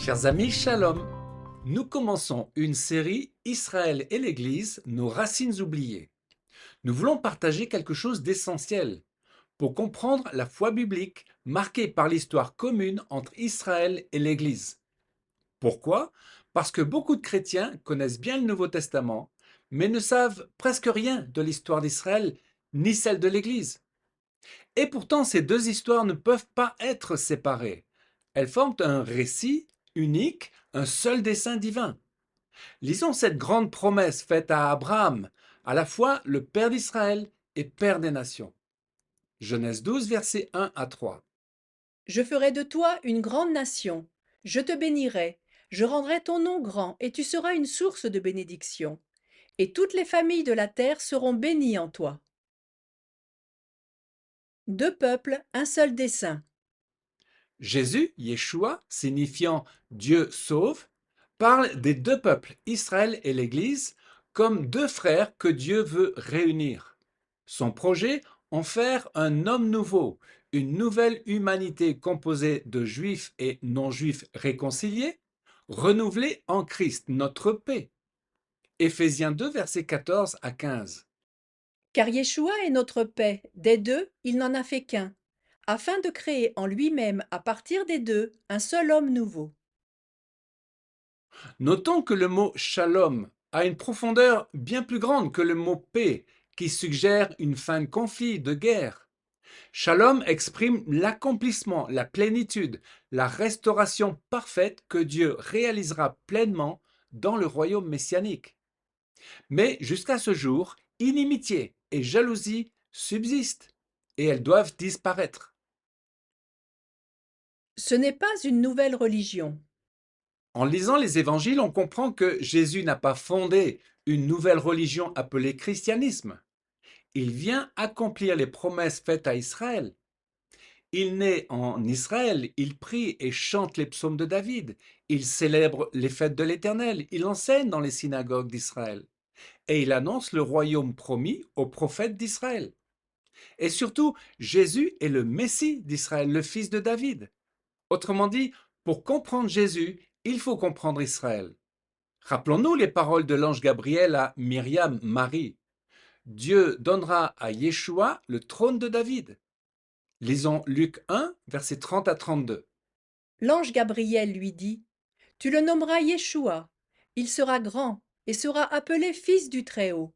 Chers amis, shalom. Nous commençons une série Israël et l'Église, nos racines oubliées. Nous voulons partager quelque chose d'essentiel pour comprendre la foi biblique marquée par l'histoire commune entre Israël et l'Église. Pourquoi? Parce que beaucoup de chrétiens connaissent bien le Nouveau Testament, mais ne savent presque rien de l'histoire d'Israël ni celle de l'Église. Et pourtant, ces deux histoires ne peuvent pas être séparées. Elles forment un récit unique, un seul dessein divin. Lisons cette grande promesse faite à Abraham, à la fois le Père d'Israël et Père des nations. Genèse 12, versets 1 à 3. Je ferai de toi une grande nation. Je te bénirai. Je rendrai ton nom grand, et tu seras une source de bénédiction. Et toutes les familles de la terre seront bénies en toi. Deux peuples, un seul dessein. Jésus, Yeshua, signifiant Dieu sauve, parle des deux peuples, Israël et l'Église, comme deux frères que Dieu veut réunir. Son projet, en faire un homme nouveau, une nouvelle humanité composée de juifs et non-juifs réconciliés, renouvelée en Christ, notre paix. Éphésiens 2, versets 14 à 15. Car Yeshua est notre paix. Des deux, il n'en a fait qu'un, afin de créer en lui-même, à partir des deux, un seul homme nouveau. Notons que le mot shalom a une profondeur bien plus grande que le mot paix, qui suggère une fin de conflit, de guerre. Shalom exprime l'accomplissement, la plénitude, la restauration parfaite que Dieu réalisera pleinement dans le royaume messianique. Mais jusqu'à ce jour, inimitié et jalousie subsistent et elles doivent disparaître. Ce n'est pas une nouvelle religion. En lisant les évangiles, on comprend que Jésus n'a pas fondé une nouvelle religion appelée christianisme. Il vient accomplir les promesses faites à Israël. Il naît en Israël, il prie et chante les psaumes de David, il célèbre les fêtes de l'Éternel, il enseigne dans les synagogues d'Israël, et il annonce le royaume promis aux prophètes d'Israël. Et surtout, Jésus est le Messie d'Israël, le fils de David. Autrement dit, pour comprendre Jésus, il faut comprendre Israël. Rappelons-nous les paroles de l'ange Gabriel à Myriam, Marie. Dieu donnera à Yeshua le trône de David. Lisons Luc 1, versets 30 à 32. L'ange Gabriel lui dit: Tu le nommeras Yeshua. Il sera grand et sera appelé fils du Très-Haut.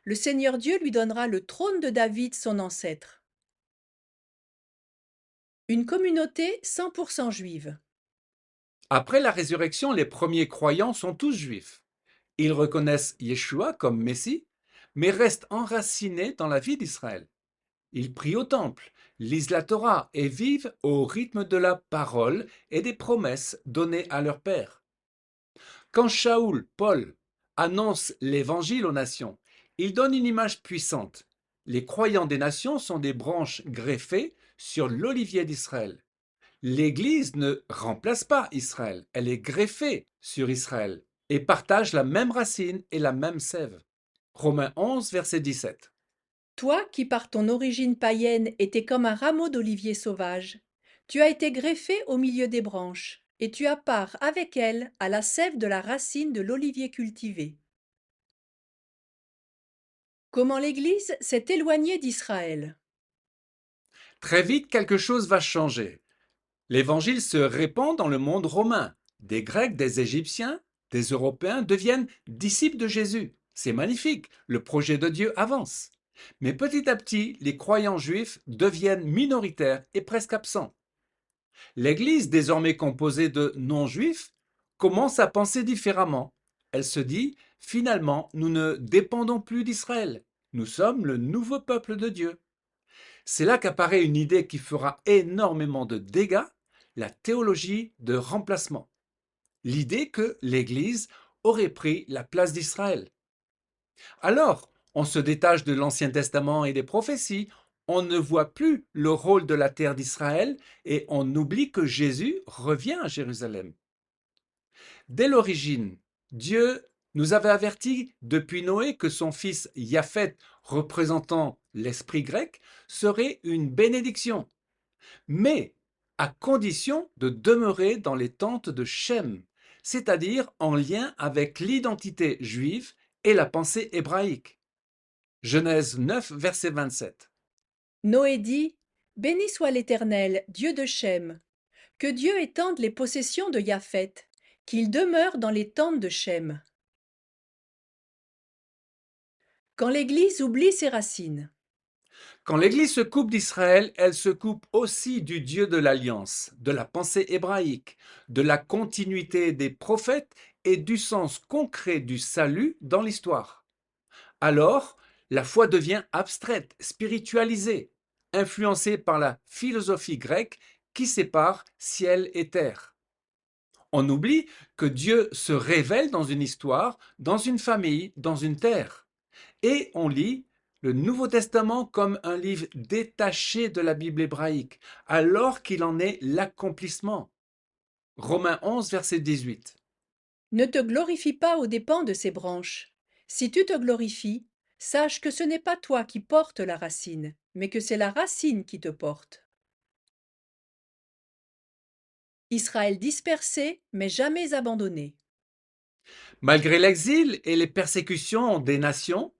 Le Seigneur Dieu lui donnera le trône de David, son ancêtre. Une communauté 100% juive. Après la résurrection, les premiers croyants sont tous juifs. Ils reconnaissent Yeshua comme Messie, mais restent enracinés dans la vie d'Israël. Ils prient au temple, lisent la Torah et vivent au rythme de la parole et des promesses données à leur Père. Quand Shaoul, Paul, annonce l'évangile aux nations, il donne une image puissante. Les croyants des nations sont des branches greffées sur l'olivier d'Israël. L'Église ne remplace pas Israël, elle est greffée sur Israël et partage la même racine et la même sève. Romains 11, verset 17. Toi qui par ton origine païenne étais comme un rameau d'olivier sauvage, tu as été greffé au milieu des branches, et tu as part avec elles à la sève de la racine de l'olivier cultivé. Comment l'Église s'est éloignée d'Israël. Très vite, quelque chose va changer. L'Évangile se répand dans le monde romain. Des Grecs, des Égyptiens, des Européens deviennent disciples de Jésus. C'est magnifique, le projet de Dieu avance. Mais petit à petit, les croyants juifs deviennent minoritaires et presque absents. L'Église, désormais composée de non-juifs, commence à penser différemment. Elle se dit, finalement, nous ne dépendons plus d'Israël. Nous sommes le nouveau peuple de Dieu. C'est là qu'apparaît une idée qui fera énormément de dégâts, la théologie de remplacement. L'idée que l'Église aurait pris la place d'Israël. Alors, on se détache de l'Ancien Testament et des prophéties, on ne voit plus le rôle de la terre d'Israël et on oublie que Jésus revient à Jérusalem. Dès l'origine, Dieu nous avait averti depuis Noé que son fils Japheth, représentant l'esprit grec, serait une bénédiction. Mais à condition de demeurer dans les tentes de Shem, c'est-à-dire en lien avec l'identité juive et la pensée hébraïque. Genèse 9, verset 27. Noé dit: Béni soit l'Éternel, Dieu de Shem. Que Dieu étende les possessions de Japheth, qu'il demeure dans les tentes de Shem. Quand l'Église oublie ses racines. Quand l'Église se coupe d'Israël, elle se coupe aussi du Dieu de l'Alliance, de la pensée hébraïque, de la continuité des prophètes et du sens concret du salut dans l'histoire. Alors, la foi devient abstraite, spiritualisée, influencée par la philosophie grecque qui sépare ciel et terre. On oublie que Dieu se révèle dans une histoire, dans une famille, dans une terre. Et on lit le Nouveau Testament comme un livre détaché de la Bible hébraïque, alors qu'il en est l'accomplissement. Romains 11, verset 18. Ne te glorifie pas aux dépens de ses branches. Si tu te glorifies, sache que ce n'est pas toi qui portes la racine, mais que c'est la racine qui te porte. Israël dispersé, mais jamais abandonné. Malgré l'exil et les persécutions des nations,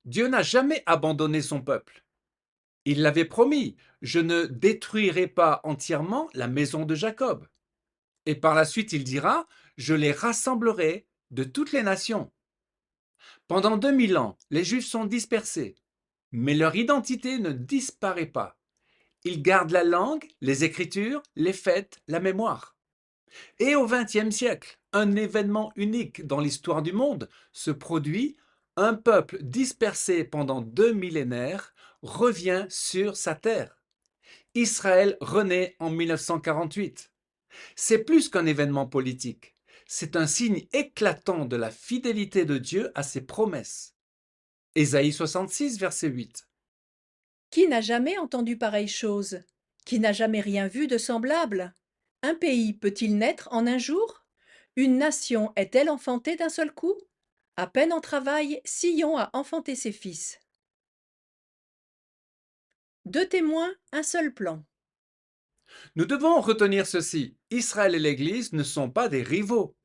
Dieu n'a jamais abandonné son peuple. Il l'avait promis, je ne détruirai pas entièrement la maison de Jacob. Et par la suite, il dira, je les rassemblerai de toutes les nations. Pendant 2000 ans, les Juifs sont dispersés, mais leur identité ne disparaît pas. Ils gardent la langue, les écritures, les fêtes, la mémoire. Et au XXe siècle, un événement unique dans l'histoire du monde se produit. Un peuple dispersé pendant 2 millénaires revient sur sa terre. Israël renaît en 1948. C'est plus qu'un événement politique. C'est un signe éclatant de la fidélité de Dieu à ses promesses. Ésaïe 66, verset 8. Qui n'a jamais entendu pareille chose? Qui n'a jamais rien vu de semblable? Un pays peut-il naître en un jour? Une nation est-elle enfantée d'un seul coup? À peine en travail, Sion a enfanté ses fils. Deux témoins, un seul plan. Nous devons retenir ceci. Israël et l'Église ne sont pas des rivaux.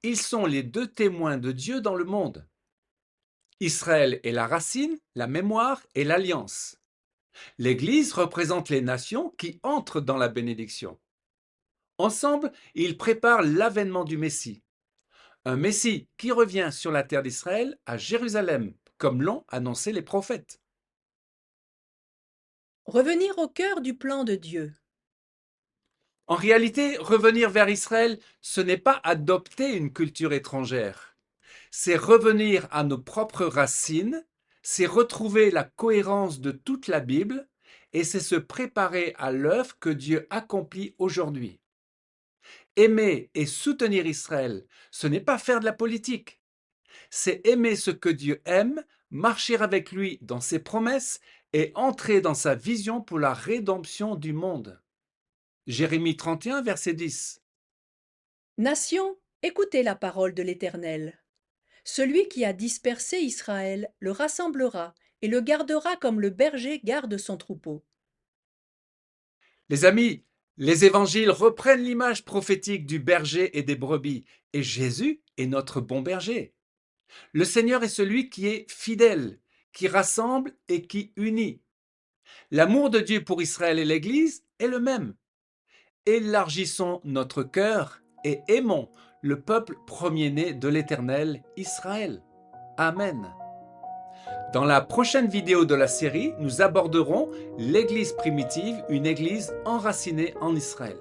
Ils sont les deux témoins de Dieu dans le monde. Israël est la racine, la mémoire et l'alliance. L'Église représente les nations qui entrent dans la bénédiction. Ensemble, ils préparent l'avènement du Messie. Un Messie qui revient sur la terre d'Israël à Jérusalem, comme l'ont annoncé les prophètes. Revenir au cœur du plan de Dieu. En réalité, revenir vers Israël, ce n'est pas adopter une culture étrangère. C'est revenir à nos propres racines, c'est retrouver la cohérence de toute la Bible et c'est se préparer à l'œuvre que Dieu accomplit aujourd'hui. Aimer et soutenir Israël, ce n'est pas faire de la politique. C'est aimer ce que Dieu aime, marcher avec lui dans ses promesses et entrer dans sa vision pour la rédemption du monde. Jérémie 31, verset 10. Nation, écoutez la parole de l'Éternel. Celui qui a dispersé Israël le rassemblera et le gardera comme le berger garde son troupeau. Les amis, les évangiles reprennent l'image prophétique du berger et des brebis, et Jésus est notre bon berger. Le Seigneur est celui qui est fidèle, qui rassemble et qui unit. L'amour de Dieu pour Israël et l'Église est le même. Élargissons notre cœur et aimons le peuple premier-né de l'Éternel, Israël. Amen. Dans la prochaine vidéo de la série, nous aborderons l'Église primitive, une Église enracinée en Israël.